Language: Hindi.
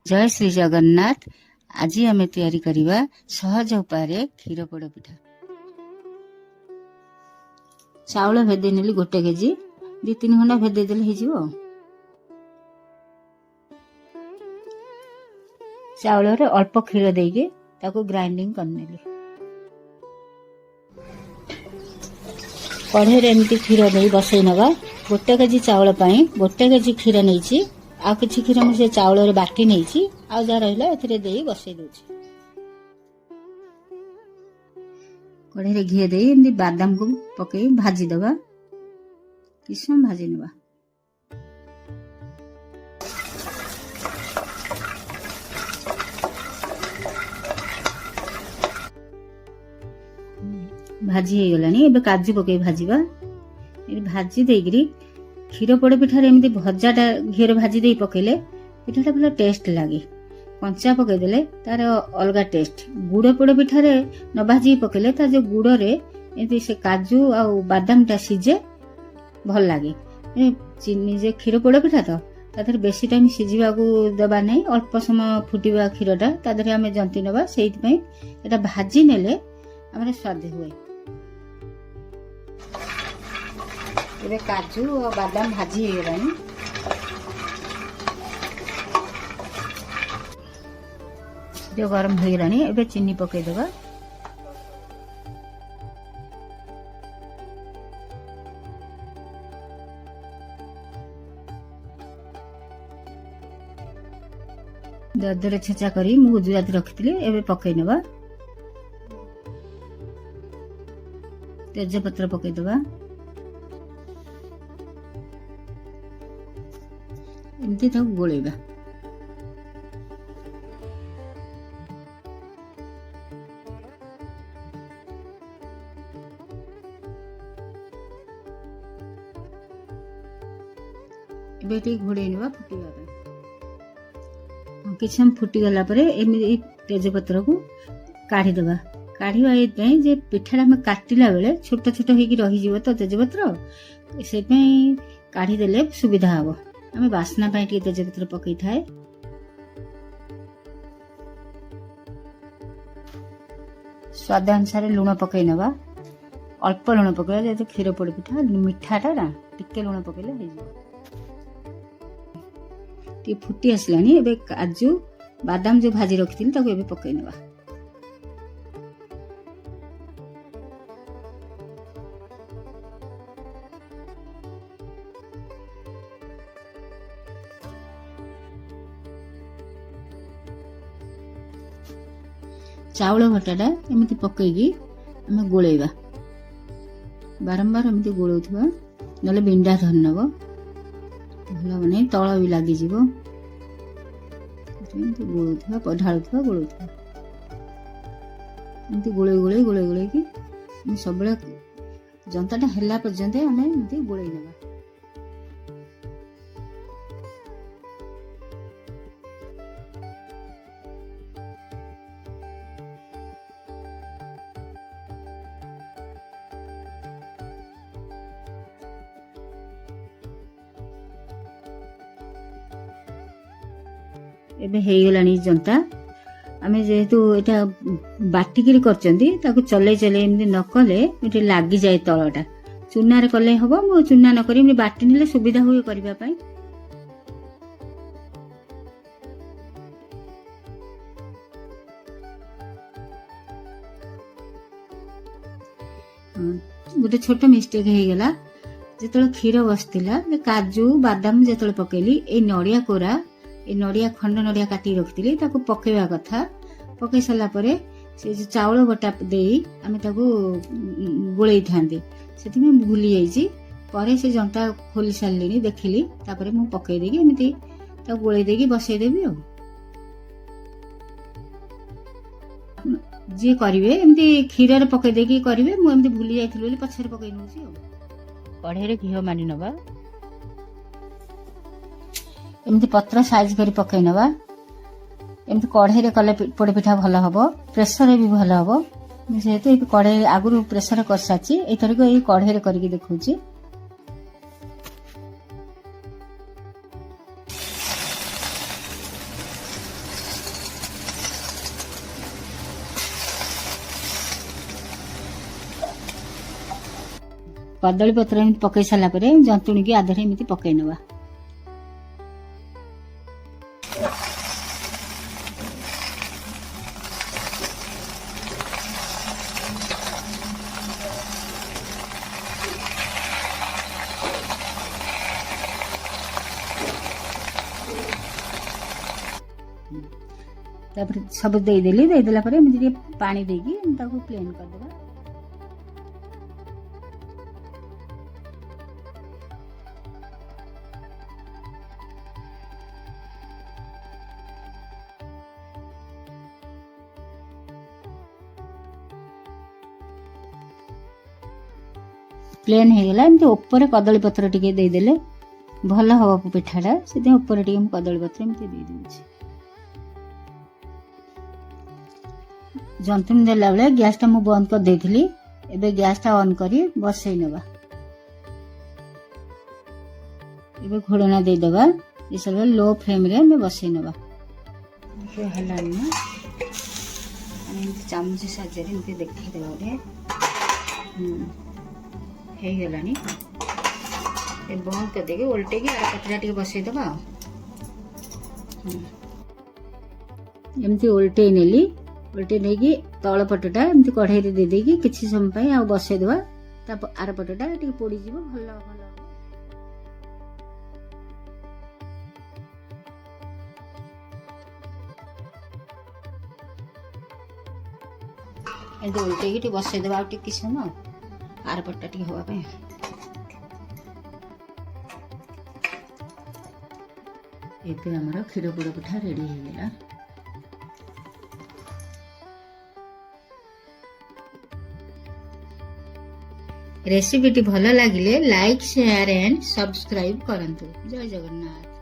जय श्री जगन्नाथ। आज आम तैयारी करवा सहज उपाय क्षीर पोड़ पिठा। चाउल भेदे नेली 1 केजी 2-3 घंटा भेदे देले हो। चाउल रे अल्प क्षीर देके ताको ग्राइंडिंग करनेली। कढ़े रे एमती क्षीर दे बसई नवा। 1 केजी चाउल पाई 1 केजी क्षीर नहीं आ किछि क्षीर मुझे चाउल रे बाटी नहीं आ जा रहिला एथरे देई बसई दोछि। कढ़े रे घी देई एमती बादाम को पकई भाजी दबा। किसम भाजी नबा। भाजी हे गलानी। एबे काजू पकई भाजीबा। ए भाजी देगिरी क्षीर पोड़ पिठार एमती भजाटा घी भाजी दे पकेले पिठाटा भल टेस्ट लगे। कंचा पकईदेले तार अलग टेस्ट। गुड़ पोड़ पिठारे न भाजी पकेले तार जो गुड़ रे एमती से काजू आ बादामटा सीझे भल लगे। चीनी जे क्षीर पोड़ पिठा तो तादर बेसी टाइम सीझा को दबा नहीं। अल्प समय फुटिबा क्षीरटा तादर आम जंती नवा। सेइथि एटा भाजी नेले आमर स्वाद हुए। एबे काजू और बादाम भाजी हो गलानी। जो गरम हो गलानी एबे चीनी पकई देबा। दरदरे छेचा करी मु गुजराती रखितली एबे पकई नबा। तेजपत्र पकई देबा। एमती ताको गोलेबा। एबे टी घोड़े नबा फुटिबा पे। किछ हम फुटी गला परे एमती तेजपत्र को काढी देबा। काढिबा ए पई जे पिठाडा हम काटिला बेले छोट छोट हेकी रही जीवो तो तेजपत्र से पई काढी देले सुविधा हबो। आमे बासना पाई टी तेजपत्र पकई थाए। स्वाद अनुसार लूण पकई नबा। अल्प लूण पकईला जेते क्षीर पोड़ पिठा मिठाटा ना टिके लूण पकईले हे जिवो। टी फुटी आसलानी। एबे काजू बादाम जो भाजी रखिथिन ताको एबे पकई नबा। चाउल भटाटा एमती पकईकी आम गोलेबा। बारंबार एमती गोलौथबा नले बिंडा धरि नब भल माने तळ भी लागि जीवो। एमती गोलौथबा ढाळुथबा गोलौथबा एमती गोळे की सबले जंताटा हेला पर्यंत आम एमती गोळै नबा। एबे हे गलानी जंता। आमे जेहेतु एटा बाटिकिरी करचंदी ताको चले चले एमती न कले एटे लागी जाय तळटा। चूना रे कले हबो। मो चूना न करी एमती बाटी नेले सुविधा होय करबा पई। गोटे छोट मिस्टेक हे गला। जेतळे क्षीर बसतिला काजू बादाम जेतळे पकेली ए नडिया कोरा ए नडिया खंड नडिया काटी रखिथिली ताको पकेवा कथा। पकई सला परे से जो चाउल बटा देई आमे ताको गोळै थांदे सेति में भूली जाईची। परे से जंता खोली सारलिनी देखिली तापरे मु पकई देगी एमिति ताको गोळै देगी बसई देबी। आ जे करिवे एमिति क्षीर रे पकई देगी करिवे। मु एमिति भूली जाईथिलि बोली पछरे पकई नउची। कढ़े रे घी मानी नबा। एमती पत्र साइज करी पकई नबा। एमती कढ़े रे कले पोड़ पिठा भल हबो। प्रेसर भी भल हबो। जेहेतु कढ़े आगुरु प्रेसर कर साची एथरको ए कढ़े रे करके देखौची। कदली पत्र एमती पकई सारा पर जंतुणी की आधे एमती पकई नवा। तापर सब देदेली देदेला पर एमती पानी देकी ताको प्लेन कर देबा। प्लेन हो गला एमती ऊपर कदली पत्र टिके देदेले भल हम पिठाटा से ऊपर टिके कदली पत्र एमती दे दूची। जंतुणी देला बेले गैस टा मु बंद कर देथिली एबे गैस टा ऑन करी बसई नबा। एबे घोड़ना दे दबा ये सब लो फ्लेम रे में बसई नबा। देखिए हलानी ना चामच साजे एमती देखि देबा रे हे गलानी ए बंद कर देके उल्टे की आर पतरा टिके बसई दबा। एमती उल्टे नेली उल्टे नहीं कि तल पटटा एमती कढ़ाई दे देकी किछि समय आ बसई देबा ता आर पटटा टिके पोड़ी जीवो भल भल। एमती उल्टे की बसई देबा आ टिके समय आर पटटा टिके होबा पे। एबे हमर क्षीर पोड़ पिठा रेडी हो गेला। रेसिपीटी भल लगिले लाइक शेयर एंड सब्सक्राइब करंतु। जय जगन्नाथ।